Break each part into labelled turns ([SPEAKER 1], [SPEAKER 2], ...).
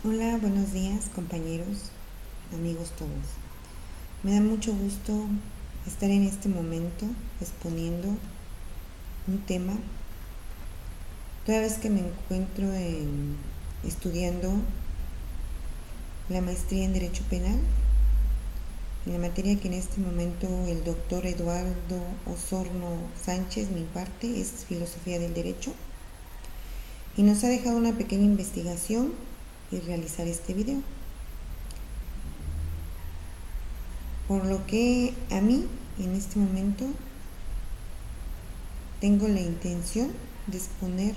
[SPEAKER 1] Hola, buenos días compañeros, amigos todos. Me da mucho gusto estar en este momento exponiendo un tema, toda vez que me encuentro estudiando la maestría en Derecho Penal, en la materia que en este momento el doctor Eduardo Osorno Sánchez me imparte, es Filosofía del Derecho, y nos ha dejado una pequeña investigación y realizar este video. Por lo que a mí, en este momento, tengo la intención de exponer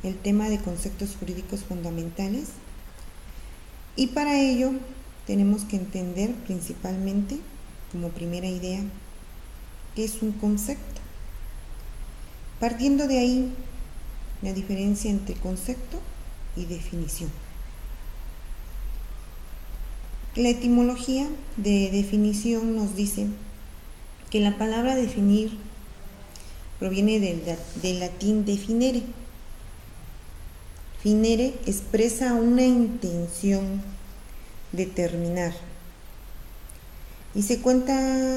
[SPEAKER 1] el tema de conceptos jurídicos fundamentales, y para ello tenemos que entender principalmente, como primera idea, qué es un concepto. Partiendo de ahí, la diferencia entre concepto y definición. La etimología de definición nos dice que la palabra definir proviene del latín definere. Finere expresa una intención, determinar, y se cuenta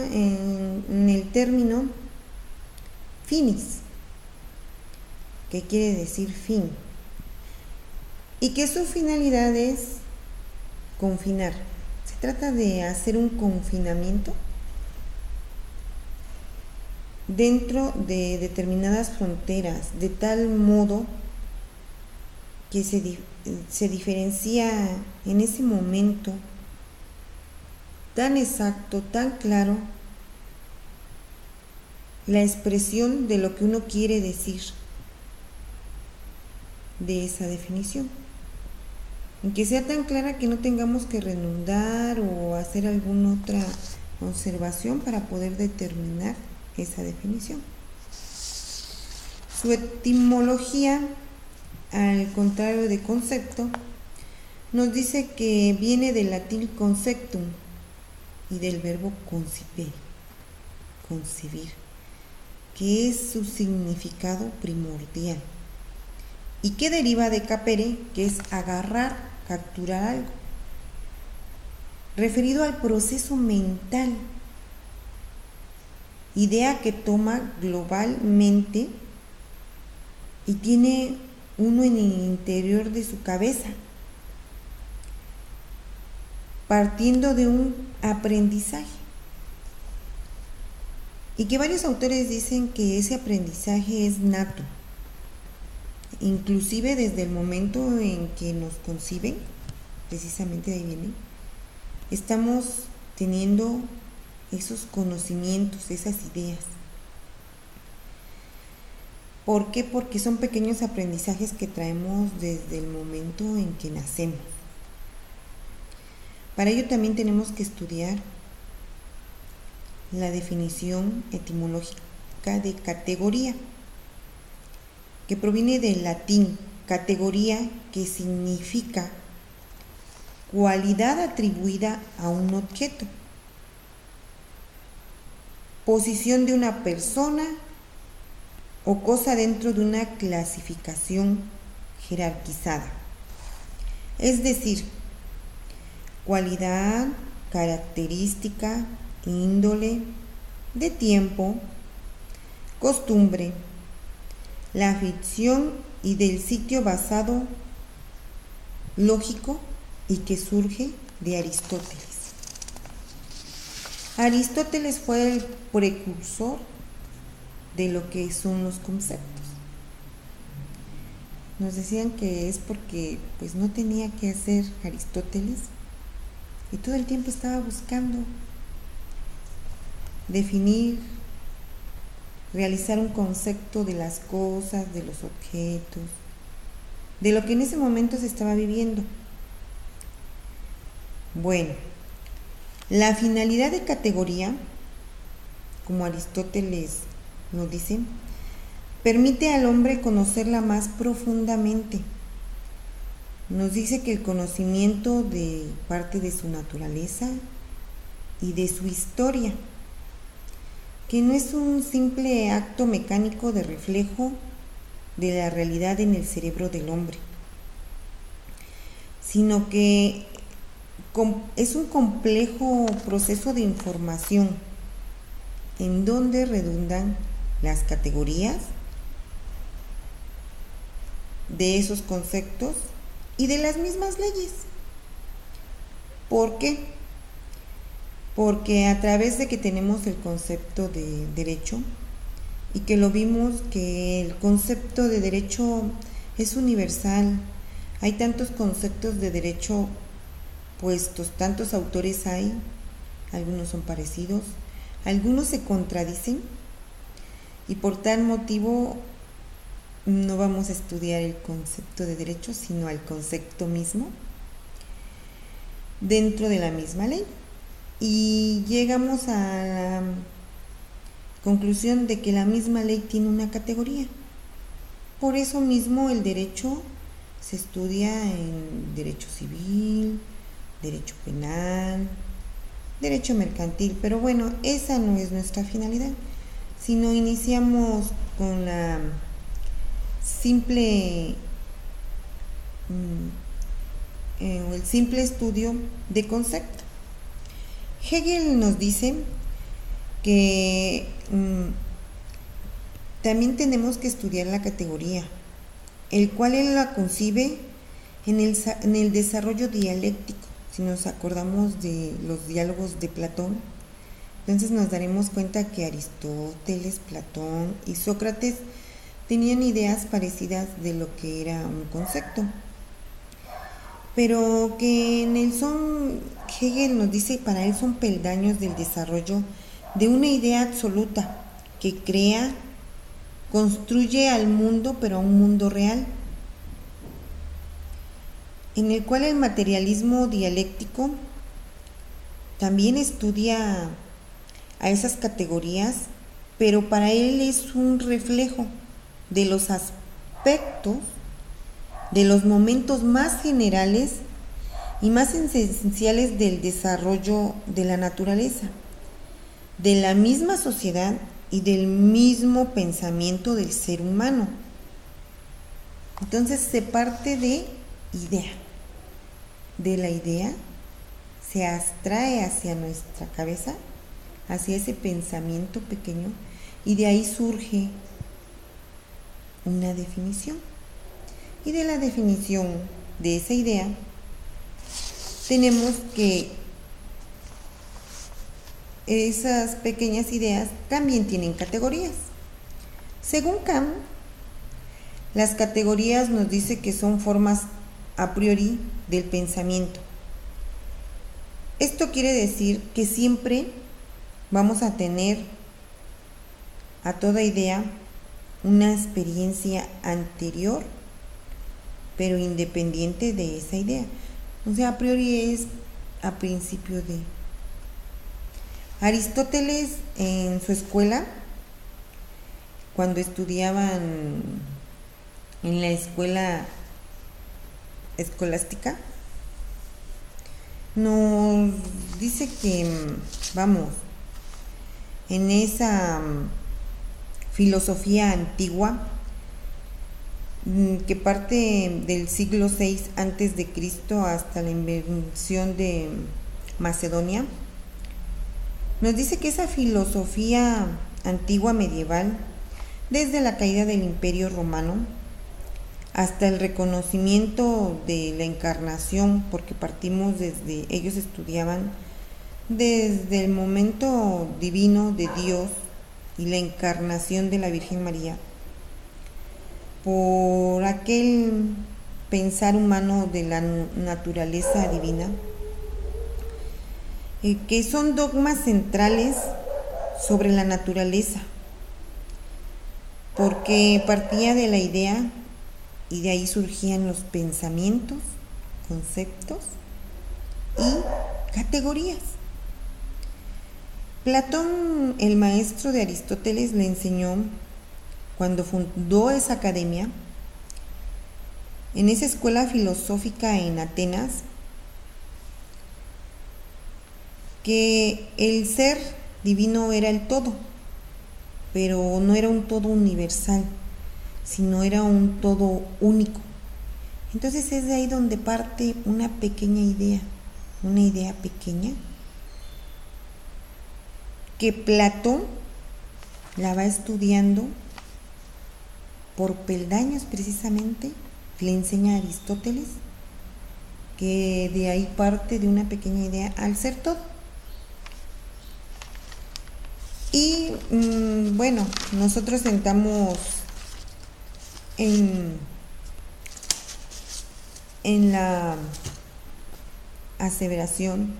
[SPEAKER 1] en el término finis, que quiere decir fin, y que su finalidad es confinar. Se trata de hacer un confinamiento dentro de determinadas fronteras, de tal modo que se diferencia en ese momento tan exacto, tan claro, la expresión de lo que uno quiere decir de esa definición, en que sea tan clara que no tengamos que redundar o hacer alguna otra observación para poder determinar esa definición. Su etimología, al contrario de concepto, nos dice que viene del latín conceptum y del verbo concipere, concebir, que es su significado primordial, y que deriva de capere, que es agarrar, capturar algo, referido al proceso mental, idea que toma globalmente y tiene uno en el interior de su cabeza, partiendo de un aprendizaje, y que varios autores dicen que ese aprendizaje es nato, inclusive desde el momento en que nos conciben, precisamente de ahí viene, estamos teniendo esos conocimientos, esas ideas. ¿Por qué? Porque son pequeños aprendizajes que traemos desde el momento en que nacemos. Para ello también tenemos que estudiar la definición etimológica de categoría, que proviene del latín categoría, que significa cualidad atribuida a un objeto, posición de una persona o cosa dentro de una clasificación jerarquizada. Es decir, cualidad, característica, índole, de tiempo, costumbre, la ficción y del sitio basado lógico, y que surge de Aristóteles. Aristóteles fue el precursor de lo que son los conceptos. Nos decían que es porque pues no tenía que hacer Aristóteles, y todo el tiempo estaba buscando definir, realizar un concepto de las cosas, de los objetos, de lo que en ese momento se estaba viviendo. Bueno, la finalidad de categoría, como Aristóteles nos dice, permite al hombre conocerla más profundamente. Nos dice que el conocimiento de parte de su naturaleza y de su historia, que no es un simple acto mecánico de reflejo de la realidad en el cerebro del hombre. sino que es un complejo proceso de información en donde redundan las categorías de esos conceptos y de las mismas leyes. ¿Por qué? Porque a través de que tenemos el concepto de derecho y que lo vimos que el concepto de derecho es universal, hay tantos conceptos de derecho puestos, tantos autores hay, algunos son parecidos, algunos se contradicen y por tal motivo no vamos a estudiar el concepto de derecho, sino al concepto mismo dentro de la misma ley. Y llegamos a la conclusión de que la misma ley tiene una categoría. Por eso mismo el derecho se estudia en derecho civil, derecho penal, derecho mercantil, pero bueno, esa no es nuestra finalidad, sino iniciamos con la el simple estudio de concepto. Hegel nos dice que también tenemos que estudiar la categoría, el cual él la concibe en el desarrollo dialéctico. Si nos acordamos de los diálogos de Platón, entonces nos daremos cuenta que Aristóteles, Platón y Sócrates tenían ideas parecidas de lo que era un concepto, pero que en el Hegel nos dice, para él son peldaños del desarrollo de una idea absoluta que crea, construye al mundo, pero a un mundo real, en el cual el materialismo dialéctico también estudia a esas categorías, pero para él es un reflejo de los aspectos, de los momentos más generales y más esenciales del desarrollo de la naturaleza, de la misma sociedad y del mismo pensamiento del ser humano. Entonces se parte de idea. De la idea se abstrae hacia nuestra cabeza, hacia ese pensamiento pequeño, y de ahí surge una definición. Y de la definición de esa idea tenemos que esas pequeñas ideas también tienen categorías. Según Kant, las categorías nos dice que son formas a priori del pensamiento. Esto quiere decir que siempre vamos a tener a toda idea una experiencia anterior, pero independiente de esa idea. O sea, a priori es a principio de. Aristóteles en su escuela, cuando estudiaban en la escuela escolástica, nos dice que, en esa filosofía antigua, que parte del siglo VI antes de Cristo hasta la invasión de Macedonia, nos dice que esa filosofía antigua medieval, desde la caída del Imperio Romano hasta el reconocimiento de la encarnación, porque partimos desde, ellos estudiaban desde el momento divino de Dios y la encarnación de la Virgen María, por aquel pensar humano de la naturaleza divina, que son dogmas centrales sobre la naturaleza, porque partía de la idea y de ahí surgían los pensamientos, conceptos y categorías. Platón, el maestro de Aristóteles, le enseñó, cuando fundó esa academia, en esa escuela filosófica en Atenas, que el ser divino era el todo, pero no era un todo universal, sino era un todo único, Entonces es de ahí donde parte una pequeña idea, una idea pequeña, que Platón la va estudiando por peldaños precisamente, le enseña a Aristóteles, que de ahí parte de una pequeña idea al ser todo. Y bueno, nosotros entramos en la aseveración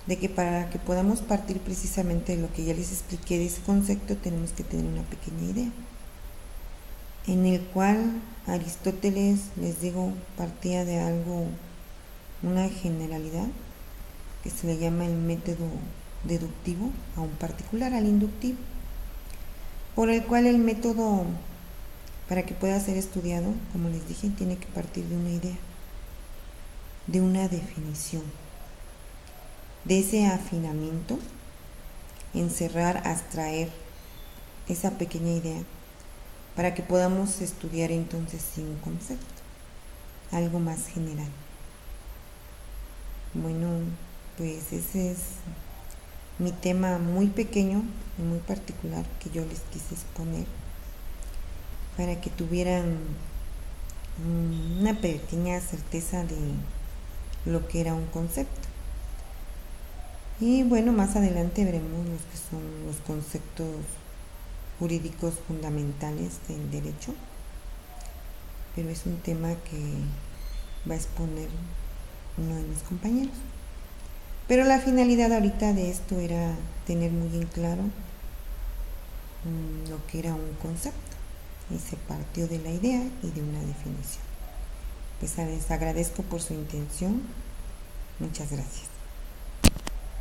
[SPEAKER 1] de que para que podamos partir precisamente de lo que ya les expliqué de ese concepto, tenemos que tener una pequeña idea, en el cual Aristóteles, les digo, partía de algo, una generalidad, que se le llama el método deductivo a un particular, al inductivo, por el cual el método, para que pueda ser estudiado, como les dije, tiene que partir de una idea, de una definición, de ese afinamiento, encerrar, abstraer esa pequeña idea, para que podamos estudiar entonces sin un concepto, algo más general. Bueno, pues ese es mi tema muy pequeño y muy particular que yo les quise exponer, para que tuvieran una pequeña certeza de lo que era un concepto. Y bueno, más adelante veremos los que son los conceptos jurídicos fundamentales del derecho, pero es un tema que va a exponer uno de mis compañeros. Pero la finalidad ahorita de esto era tener muy en claro lo que era un concepto, y se partió de la idea y de una definición. Pues les agradezco por su intención. Muchas gracias.